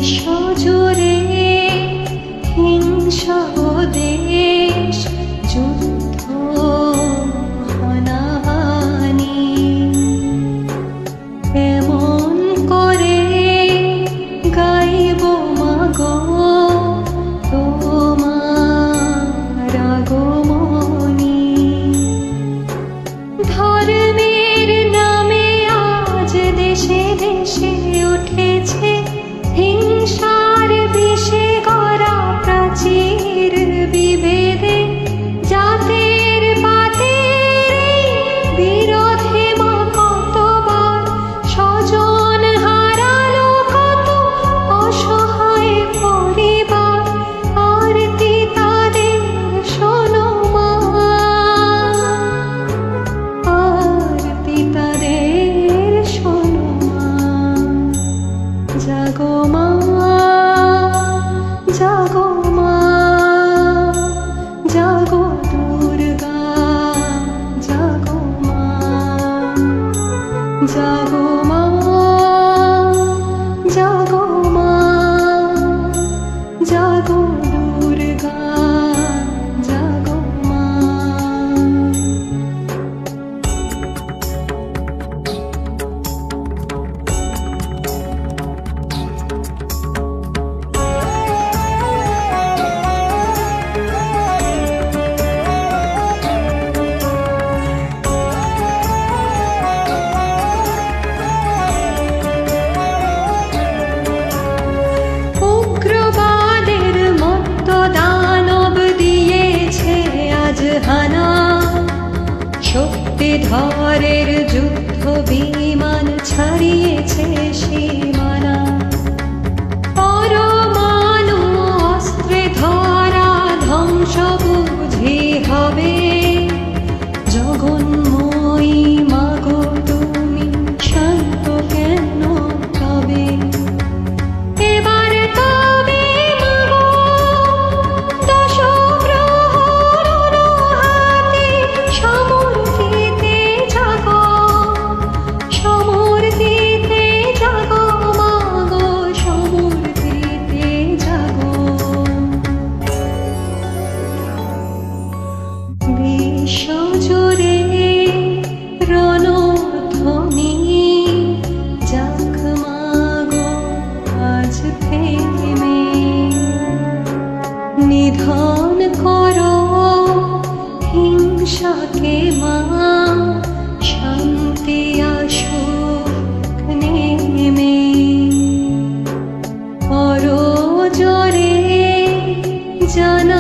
বিশ্বজুড়ে হিংসা দেশ যুদ্ধ হানাহানি এমন করে গাইব মাগো তোমার আগমনী ধর্মের নামে আজ দেশে দেশে উঠেছে হিংসার বিষে গড়া প্রাচীর বিভেদে জাতের পাতের বিরোধে মা কতবার স্বজন হারালো কত অসহায় পরিবার আরতি তাদের শোনো মা আরতি তাদের শোনো মা জাগো মা জাগো মা জাগো দুর্গা জাগো মা জাগো মা জাগো মা জাগো দুর্গা জাগো মা উগ্রবাদের মত্ত দানব দিয়েছে আজ হানা শক্তিধরের যুদ্ধ বিমান ছাড়িয়েছে সীমানা পরমাণু অস্ত্রে ধরা ধ্বংস বুঝি হবে জগন্ময়ী মাগো তুমি শান্ত কেন তবে এবার তবে মাগো দশগ্রহর হাতে সমর্থিতে জাগো সমর্থিতে জাগো মাগো সমর্থিতে জাগো বিশ্বজুড়ে রণধ্বনি যাক মাগো আজ থেমে নিধন করো হিংসাকে মা শান্তি আসুক নেমে করো জোরে জানা